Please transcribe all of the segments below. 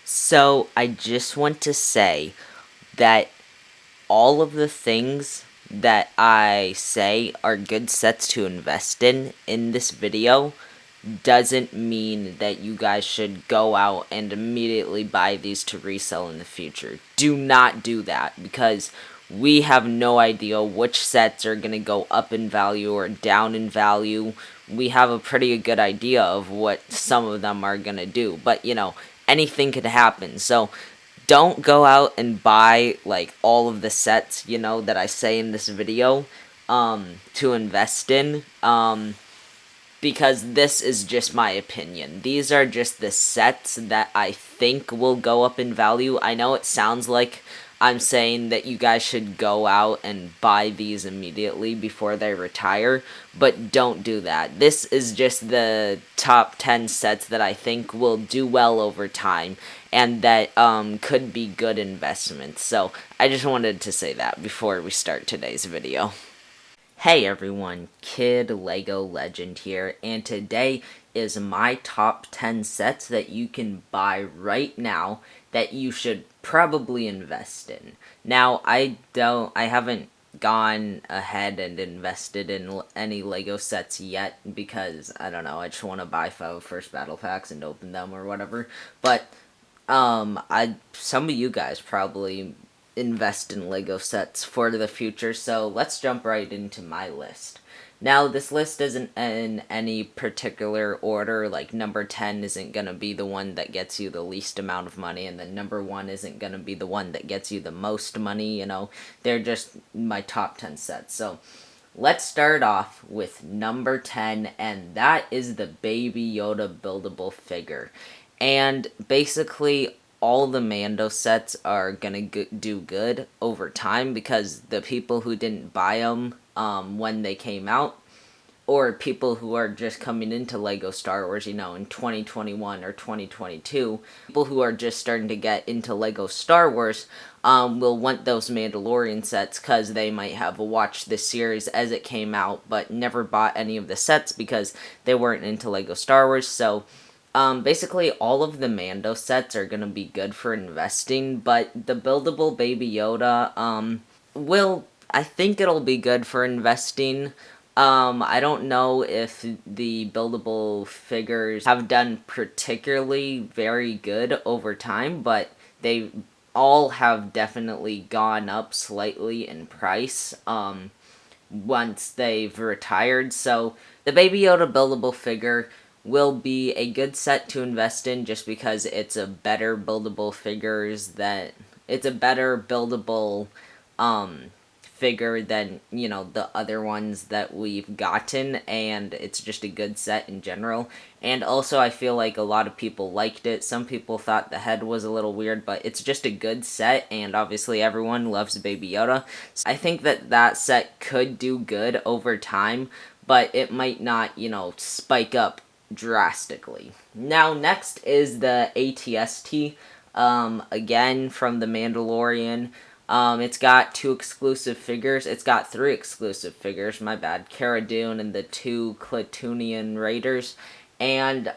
So I just want to say that all of the things that I say are good sets to invest in this video doesn't mean that you guys should go out and immediately buy these to resell in the future. Do not do that, because we have no idea which sets are going to go up in value or down in value. We have a pretty good idea of what some of them are going to do, but anything could happen. So don't go out and buy like all of the sets, that I say in this video to invest in. Because this is just my opinion. These are just the sets that I think will go up in value. I know it sounds like I'm saying that you guys should go out and buy these immediately before they retire, but don't do that. This is just the top 10 sets that I think will do well over time and that could be good investments. So I just wanted to say that before we start today's video. Hey everyone, KidLegoLegend here, and today is my top 10 sets that you can buy right now that you should probably invest in. Now, I haven't gone ahead and invested in any Lego sets yet because, I don't know, I just want to buy 5 first battle packs and open them or whatever, but some of you guys probably invest in Lego sets for the future, so let's jump right into my list. Now, this list isn't in any particular order, like number 10 isn't going to be the one that gets you the least amount of money, and then number 1 isn't going to be the one that gets you the most money, they're just my top 10 sets. So, let's start off with number 10, and that is the Baby Yoda buildable figure. And basically, all the Mando sets are gonna do good over time because the people who didn't buy them when they came out, or people who are just coming into Lego Star Wars, in 2021 or 2022, people who are just starting to get into Lego Star Wars will want those Mandalorian sets because they might have watched the series as it came out but never bought any of the sets because they weren't into Lego Star Wars. So basically, all of the Mando sets are going to be good for investing, but the buildable Baby Yoda, I think it'll be good for investing. I don't know if the buildable figures have done particularly very good over time, but they all have definitely gone up slightly in price, once they've retired. So, the Baby Yoda buildable figure will be a good set to invest in just because it's a better buildable figure than the other ones that we've gotten, and it's just a good set in general. And also, I feel like a lot of people liked it. Some people thought the head was a little weird, but it's just a good set, and obviously everyone loves Baby Yoda. So I think that set could do good over time, but it might not spike up drastically. Now, next is the Atst, again from the Mandalorian. It's got 2 exclusive figures. It's got 3 exclusive figures, my bad. Cara Dune and the 2 Klatooinian Raiders. And,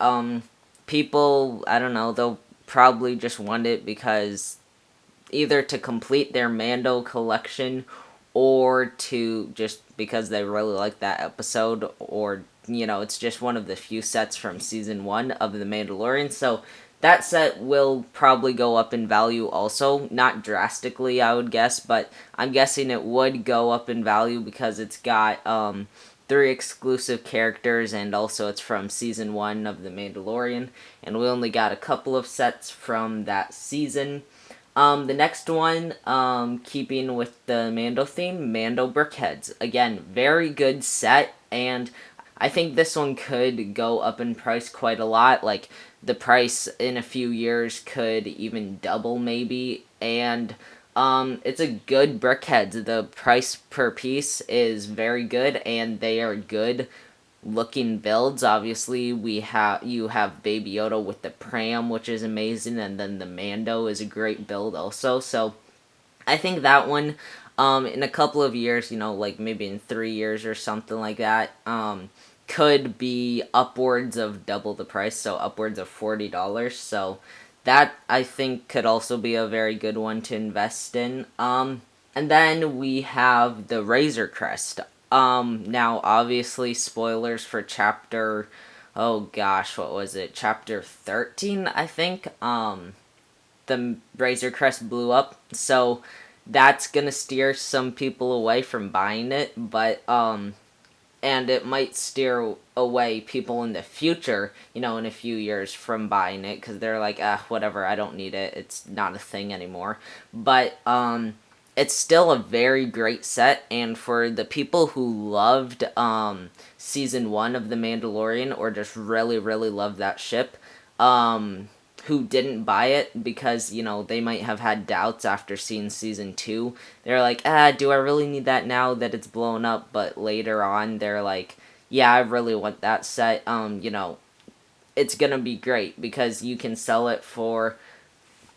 people, I don't know, they'll probably just want it because either to complete their Mando collection or to just because they really like that episode, or it's just one of the few sets from season 1 of The Mandalorian. So that set will probably go up in value also. Not drastically, I would guess, but I'm guessing it would go up in value because it's got 3 exclusive characters, and also it's from season 1 of The Mandalorian, and we only got a couple of sets from that season. The next one, keeping with the Mando theme, Mando Brickheadz. Again, very good set, and I think this one could go up in price quite a lot. Like, the price in a few years could even double, maybe. And it's a good Brickheadz. The price per piece is very good, and they are good looking builds. Obviously, you have Baby Yoda with the pram, which is amazing, and then the Mando is a great build also. So I think that one, in a couple of years, like maybe in 3 years or something like that, could be upwards of double the price, so upwards of $40. So that I think could also be a very good one to invest in. And then we have the Razor Crest. Now obviously spoilers for chapter, oh gosh, what was it? Chapter 13, I think. The Razor Crest blew up, so that's gonna steer some people away from buying it, but and it might steer away people in the future, in a few years from buying it because they're like, whatever, I don't need it. It's not a thing anymore. But it's still a very great set, and for the people who loved season 1 of The Mandalorian or just really, really loved that ship, who didn't buy it because, they might have had doubts after seeing season 2. They're like, do I really need that now that it's blown up? But later on, they're like, yeah, I really want that set. It's gonna be great because you can sell it for,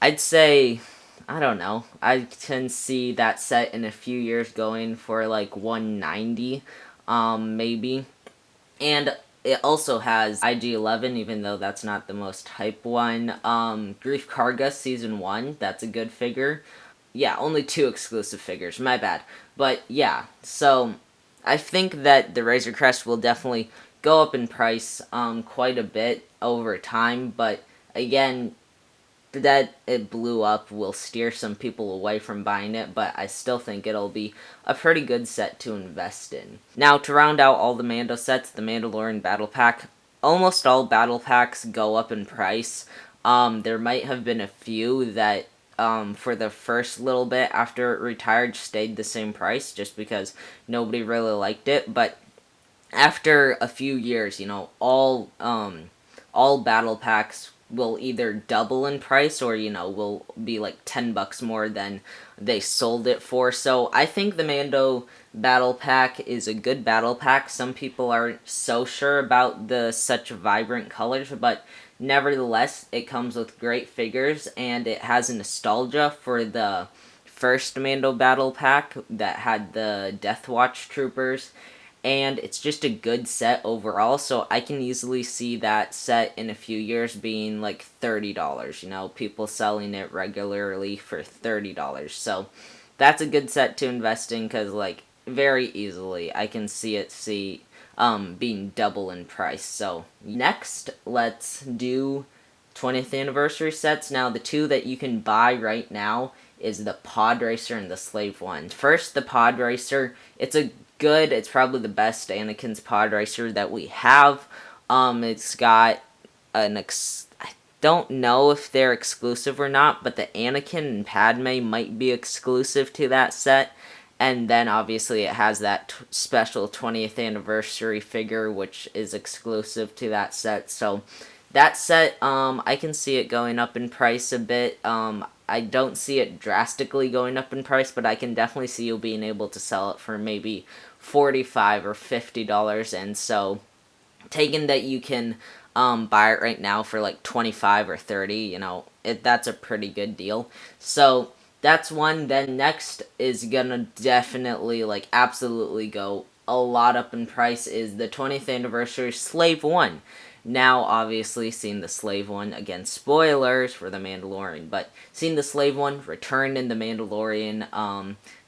I'd say, I don't know. I can see that set in a few years going for like 190, maybe. And it also has IG-11, even though that's not the most hype one. Grief Karga Season 1, that's a good figure. Yeah, only 2 exclusive figures, my bad. But yeah, so I think that the Razor Crest will definitely go up in price quite a bit over time, but again, that it blew up will steer some people away from buying it, but I still think it'll be a pretty good set to invest in. Now, to round out all the Mando sets, the Mandalorian Battle Pack, almost all Battle Packs go up in price. There might have been a few that for the first little bit after it retired stayed the same price just because nobody really liked it, but after a few years, all battle packs will either double in price or will be like $10 more than they sold it for. So I think the Mando battle pack is a good battle pack. Some people aren't so sure about the such vibrant colors, but nevertheless it comes with great figures and it has a nostalgia for the first Mando battle pack that had the Death Watch troopers, and it's just a good set overall, so I can easily see that set in a few years being like $30, people selling it regularly for $30, so that's a good set to invest in, because like, very easily, I can see it being double in price. So next, let's do 20th anniversary sets. Now, the 2 that you can buy right now is the Pod Racer and the Slave One. First, the Pod Racer, it's probably the best Anakin's Pod Racer that we have. It's got I don't know if they're exclusive or not, but the Anakin and Padme might be exclusive to that set. And then obviously it has that special 20th anniversary figure, which is exclusive to that set. So that set, I can see it going up in price a bit. I don't see it drastically going up in price, but I can definitely see you being able to sell it for maybe $45 or $50. And so, taking that you can buy it right now for like 25 or 30, that's a pretty good deal. So that's one. Then next is gonna definitely, like, absolutely go a lot up in price is the 20th anniversary Slave One. Now, obviously, seeing the Slave One, again, spoilers for The Mandalorian, but seeing the Slave One return in The Mandalorian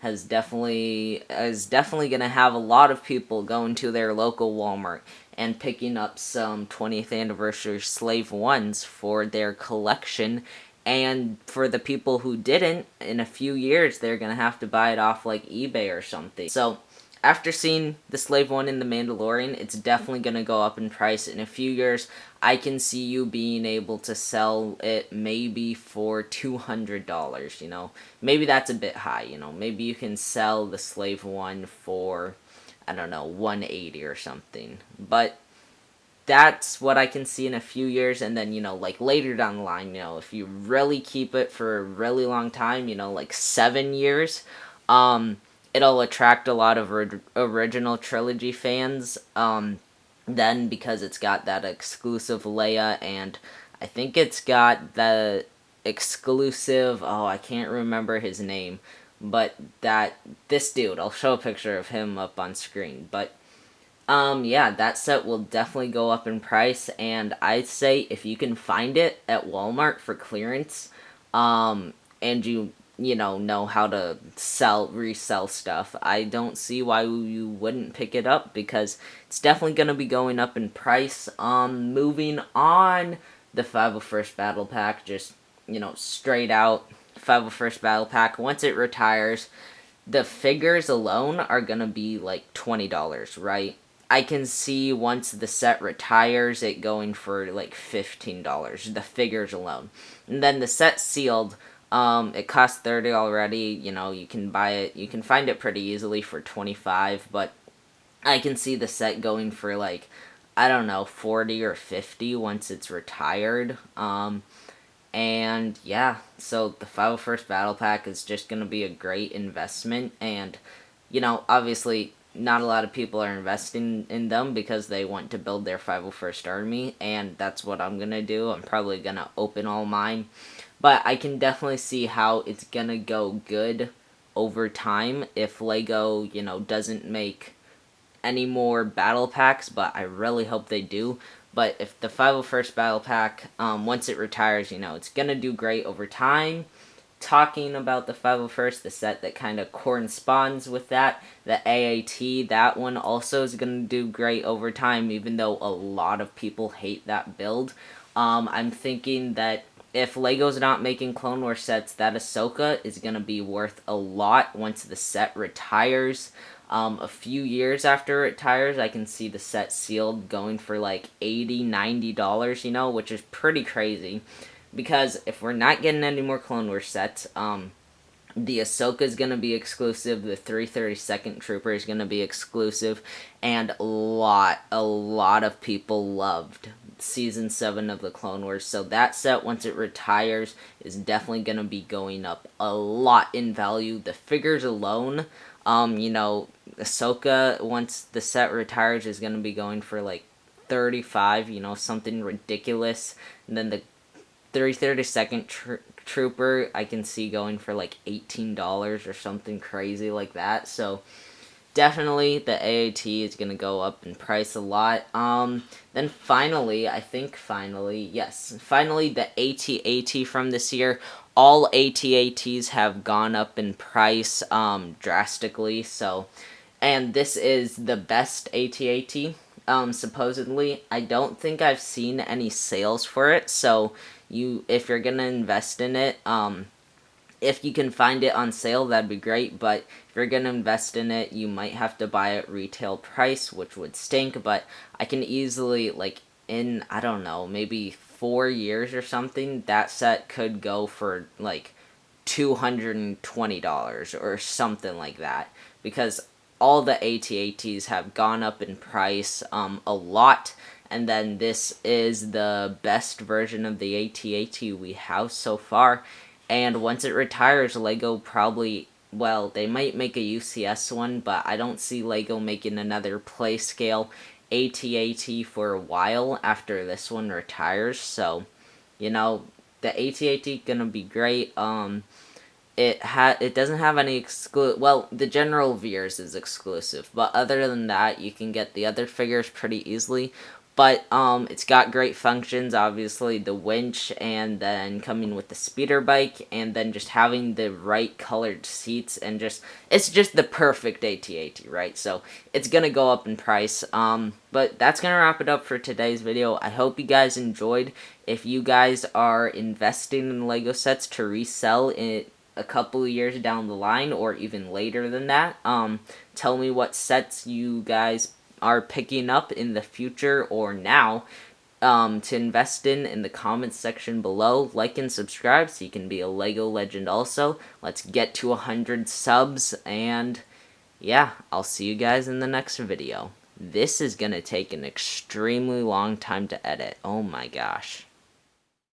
is definitely going to have a lot of people going to their local Walmart and picking up some 20th anniversary Slave Ones for their collection. And for the people who didn't, in a few years, they're going to have to buy it off, like, eBay or something. So, after seeing the Slave One in The Mandalorian, it's definitely going to go up in price. In a few years, I can see you being able to sell it maybe for $200, Maybe that's a bit high, Maybe you can sell the Slave One for, I don't know, $180 or something. But that's what I can see in a few years, and then, like, later down the line, if you really keep it for a really long time, like 7 years, it'll attract a lot of original trilogy fans, then, because it's got that exclusive Leia, and I think it's got the exclusive, I can't remember his name, but this dude, I'll show a picture of him up on screen, but Yeah, that set will definitely go up in price, and I'd say if you can find it at Walmart for clearance, and you know how to resell stuff, I don't see why you wouldn't pick it up, because it's definitely gonna be going up in price. Moving on, the 501st Battle Pack, just, straight out 501st Battle Pack, once it retires, the figures alone are gonna be like $20, right? I can see once the set retires it going for like $15, the figures alone. And then the set sealed, it costs 30 already. You can buy it, you can find it pretty easily for 25, but I can see the set going for like, I don't know, 40 or 50 once it's retired. And yeah, so the 501st Battle Pack is just going to be a great investment. And, obviously, not a lot of people are investing in them because they want to build their 501st Army. And that's what I'm going to do. I'm probably going to open all mine. But I can definitely see how it's going to go good over time if LEGO, doesn't make any more battle packs, but I really hope they do. But if the 501st Battle Pack, once it retires, it's going to do great over time. Talking about the 501st, the set that kind of corresponds with that, the AAT, that one also is going to do great over time, even though a lot of people hate that build. I'm thinking that if LEGO's not making Clone Wars sets, that Ahsoka is going to be worth a lot once the set retires. A few years after it retires, I can see the set sealed going for like $80, $90, which is pretty crazy. Because if we're not getting any more Clone Wars sets, the Ahsoka is going to be exclusive, the 332nd Trooper is going to be exclusive, and a lot of people loved Season 7 of the Clone Wars, so that set, once it retires, is definitely going to be going up a lot in value. The figures alone, Ahsoka, once the set retires, is going to be going for like 35, something ridiculous, and then the 332nd Trooper, I can see going for like $18 or something crazy like that. So definitely the AAT is going to go up in price a lot. Then finally, finally the AT-AT from this year. All AT-ATs have gone up in price drastically. So, and this is the best AT-AT. Supposedly, I don't think I've seen any sales for it. So if you're gonna invest in it, if you can find it on sale, that'd be great. But if you're gonna invest in it, you might have to buy it retail price, which would stink. But I can easily, like, in, I don't know, maybe 4 years or something, that set could go for like $220 or something like that, because all the AT-ATs have gone up in price a lot. And then this is the best version of the AT-AT we have so far. And once it retires, LEGO probably, well, they might make a UCS one, but I don't see LEGO making another play scale AT-AT for a while after this one retires. So, the AT-AT gonna be great. It doesn't have any well, the General Veers is exclusive, but other than that, you can get the other figures pretty easily. But it's got great functions, obviously the winch, and then coming with the speeder bike, and then just having the right colored seats, and it's just the perfect AT-AT, right? So it's gonna go up in price. But that's gonna wrap it up for today's video. I hope you guys enjoyed. If you guys are investing in LEGO sets to resell it a couple of years down the line, or even later than that, tell me what sets you guys are picking up in the future or now to invest in the comments section below. Like and subscribe so you can be a LEGO legend also. Let's get to 100 subs, and yeah, I'll see you guys in the next video. This is gonna take an extremely long time to edit. Oh my gosh.